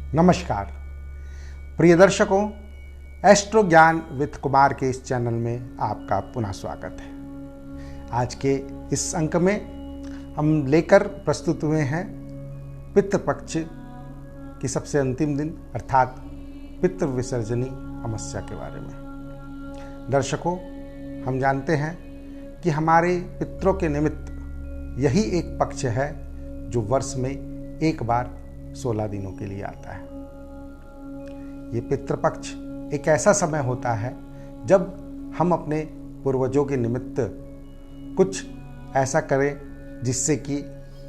नमस्कार प्रिय दर्शकों, एस्ट्रो ज्ञान विद कुमार के इस चैनल में आपका पुनः स्वागत है। आज के इस अंक में हम लेकर प्रस्तुत हुए हैं पितृपक्ष की सबसे अंतिम दिन अर्थात पितृ विसर्जनी अमावस्या के बारे में। दर्शकों, हम जानते हैं कि हमारे पितरों के निमित्त यही एक पक्ष है जो वर्ष में एक बार 16 दिनों के लिए आता है। ये पितृपक्ष एक ऐसा समय होता है जब हम अपने पूर्वजों के निमित्त कुछ ऐसा करें जिससे कि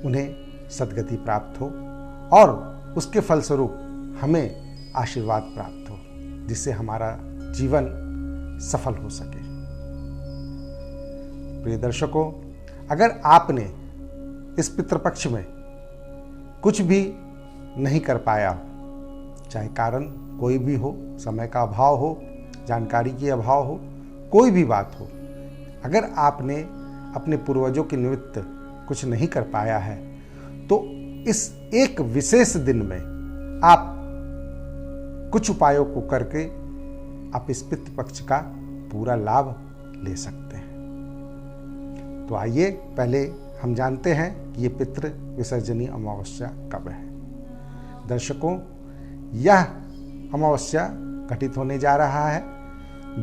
उन्हें सद्गति प्राप्त हो और उसके फलस्वरूप हमें आशीर्वाद प्राप्त हो, जिससे हमारा जीवन सफल हो सके। प्रिय दर्शकों, अगर आपने इस पितृपक्ष में कुछ भी नहीं कर पाया, चाहे कारण कोई भी हो, समय का अभाव हो, जानकारी की अभाव हो, कोई भी बात हो, अगर आपने अपने पूर्वजों के निमित्त कुछ नहीं कर पाया है तो इस एक विशेष दिन में आप कुछ उपायों को करके आप इस पितृपक्ष का पूरा लाभ ले सकते हैं। तो आइए पहले हम जानते हैं कि ये पितृ विसर्जनी अमावस्या कब है। दर्शकों, यह अमावस्या घटित होने जा रहा है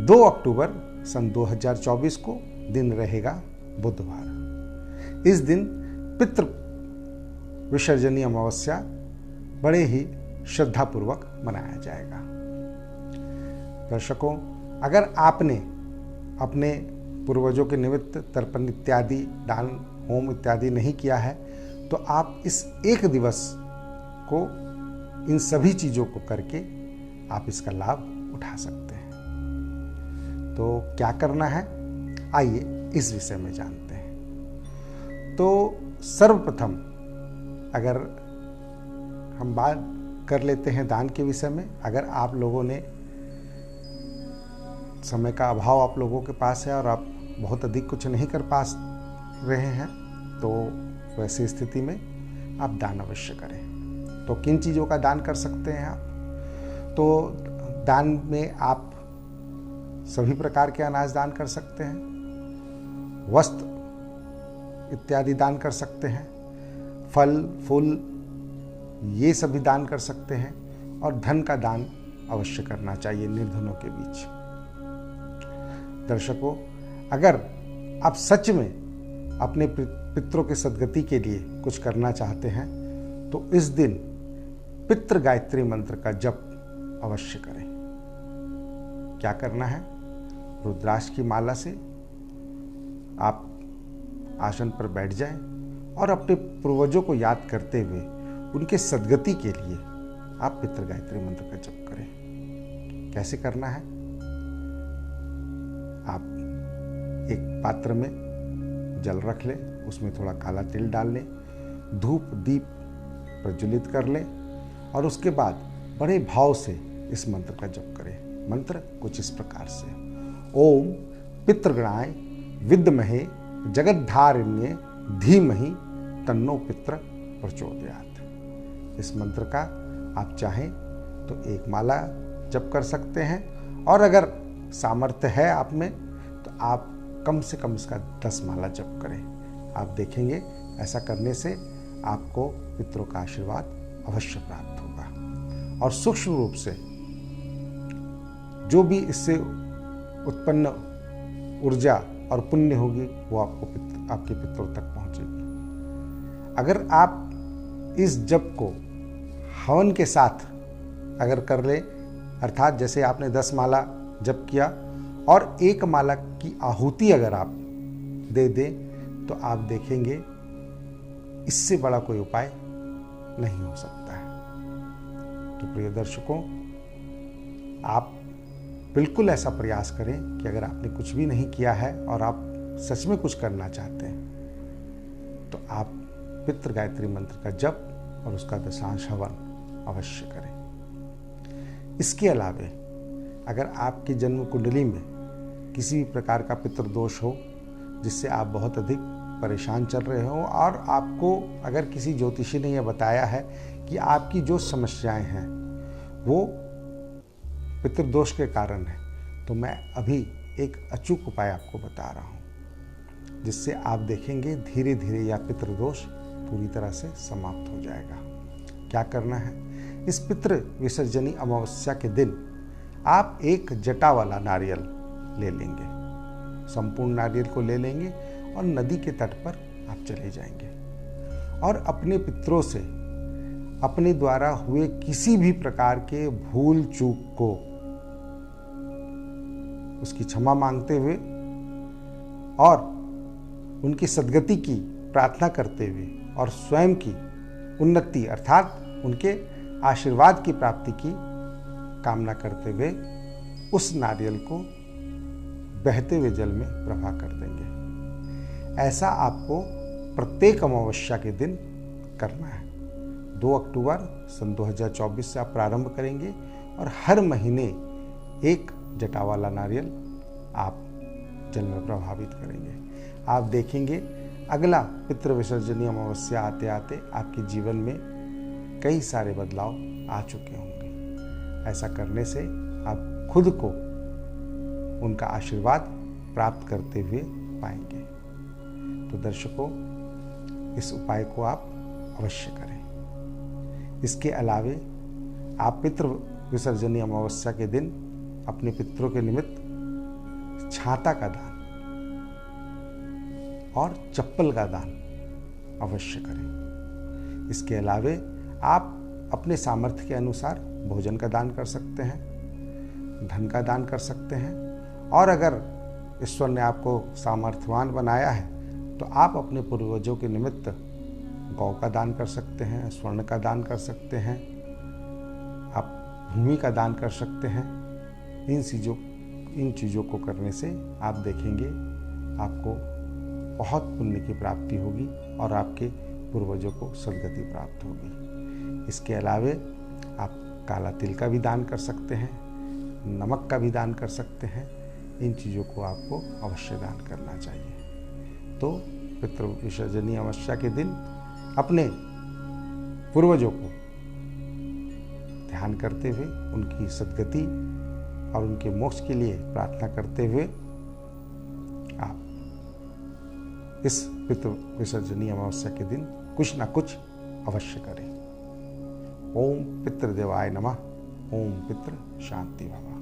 2 अक्टूबर सन 2024 को। दिन रहेगा बुधवार। इस दिन पितृ विसर्जनी अमावस्या बड़े ही श्रद्धापूर्वक मनाया जाएगा। दर्शकों, अगर आपने अपने पूर्वजों के निमित्त तर्पण इत्यादि, दान, होम इत्यादि नहीं किया है तो आप इस एक दिवस को, इन सभी चीज़ों को करके आप इसका लाभ उठा सकते हैं। तो क्या करना है, आइए इस विषय में जानते हैं। तो सर्वप्रथम अगर हम बात कर लेते हैं दान के विषय में। अगर आप लोगों ने, समय का अभाव आप लोगों के पास है और आप बहुत अधिक कुछ नहीं कर पा रहे हैं, तो वैसी स्थिति में आप दान अवश्य करें। तो किन चीज़ों का दान कर सकते हैं आप? तो दान में आप सभी प्रकार के अनाज दान कर सकते हैं, वस्त्र इत्यादि दान कर सकते हैं, फल फूल ये सभी दान कर सकते हैं, और धन का दान अवश्य करना चाहिए निर्धनों के बीच। दर्शकों, अगर आप सच में अपने पितरों की सद्गति के लिए कुछ करना चाहते हैं तो इस दिन पितृ गायत्री मंत्र का जप अवश्य करें। क्या करना है? रुद्राक्ष की माला से आप आसन पर बैठ जाएं और अपने पूर्वजों को याद करते हुए उनके सद्गति के लिए आप पितृ गायत्री मंत्र का जप करें। कैसे करना है? आप एक पात्र में जल रख लें, उसमें थोड़ा काला तिल डाल लें, धूप दीप प्रज्वलित कर लें और उसके बाद बड़े भाव से इस मंत्र का जप करें। मंत्र कुछ इस प्रकार से: ओम पितृगणाय विद्महे जगद्धारिण्ये धीमहि तन्नो पितृ प्रचोदयात्। इस मंत्र का आप चाहें तो एक माला जप कर सकते हैं, और अगर सामर्थ्य है आप में तो आप कम से कम इसका 10 माला जप करें। आप देखेंगे ऐसा करने से आपको पितरों का आशीर्वाद अवश्य प्राप्त होगा, और सूक्ष्म रूप से जो भी इससे उत्पन्न ऊर्जा और पुण्य होगी वो आपको आपके पितरों तक पहुंचेगी। अगर आप इस जप को हवन के साथ अगर कर ले, अर्थात जैसे आपने 10 माला जप किया और 1 माला की आहुति अगर आप दे दें तो आप देखेंगे इससे बड़ा कोई उपाय नहीं हो सकता है। तो प्रिय दर्शकों, आप बिल्कुल ऐसा प्रयास करें कि अगर आपने कुछ भी नहीं किया है और आप सच में कुछ करना चाहते हैं तो आप पितृ गायत्री मंत्र का जप और उसका दशांश हवन अवश्य करें। इसके अलावे अगर आपकी जन्म कुंडली में किसी भी प्रकार का पितृदोष हो जिससे आप बहुत अधिक परेशान चल रहे हो, और आपको अगर किसी ज्योतिषी ने यह बताया है कि आपकी जो समस्याएं हैं वो पितृदोष के कारण है। तो मैं अभी एक अचूक उपाय आपको बता रहा हूँ, जिससे आप देखेंगे धीरे धीरे यह पितृदोष पूरी तरह से समाप्त हो जाएगा। क्या करना है? इस पितृ विसर्जनी अमावस्या के दिन आप एक जटा वाला नारियल ले लेंगे, संपूर्ण नारियल को ले लेंगे और नदी के तट पर आप चले जाएंगे और अपने पितरों से अपने द्वारा हुए किसी भी प्रकार के भूल चूक को उसकी क्षमा मांगते हुए और उनकी सद्गति की प्रार्थना करते हुए और स्वयं की उन्नति अर्थात उनके आशीर्वाद की प्राप्ति की कामना करते हुए उस नारियल को बहते हुए जल में प्रवाह कर देंगे। ऐसा आपको प्रत्येक अमावस्या के दिन करना है। 2 अक्टूबर सन 2024 से आप प्रारंभ करेंगे और हर महीने एक जटा वाला नारियल आप जल में प्रभावित करेंगे। आप देखेंगे अगला पितृ विसर्जनी अमावस्या आते आते आपके जीवन में कई सारे बदलाव आ चुके होंगे। ऐसा करने से आप खुद को उनका आशीर्वाद प्राप्त करते हुए पाएंगे। तो दर्शकों, इस उपाय को आप अवश्य करें। इसके अलावे आप पितृ विसर्जनी अमावस्या के दिन अपने पितरों के निमित्त छाता का दान और चप्पल का दान अवश्य करें। इसके अलावे आप अपने सामर्थ्य के अनुसार भोजन का दान कर सकते हैं, धन का दान कर सकते हैं और अगर ईश्वर ने आपको सामर्थ्यवान बनाया है तो आप अपने पूर्वजों के निमित्त गौ का दान कर सकते हैं, स्वर्ण का दान कर सकते हैं, आप भूमि का दान कर सकते हैं। इन चीज़ों को करने से आप देखेंगे आपको बहुत पुण्य की प्राप्ति होगी और आपके पूर्वजों को सद्गति प्राप्त होगी। इसके अलावे आप काला तिल का भी दान कर सकते हैं, नमक का भी दान कर सकते हैं। इन चीज़ों को आपको अवश्य दान करना चाहिए। तो पितृ विसर्जनी अमावस्या के दिन अपने पूर्वजों को ध्यान करते हुए उनकी सद्गति और उनके मोक्ष के लिए प्रार्थना करते हुए आप इस पितृ विसर्जनी अमावस्या के दिन कुछ ना कुछ अवश्य करें। ओम पितृदेवाय नमः। ओम पितृ शांति भव।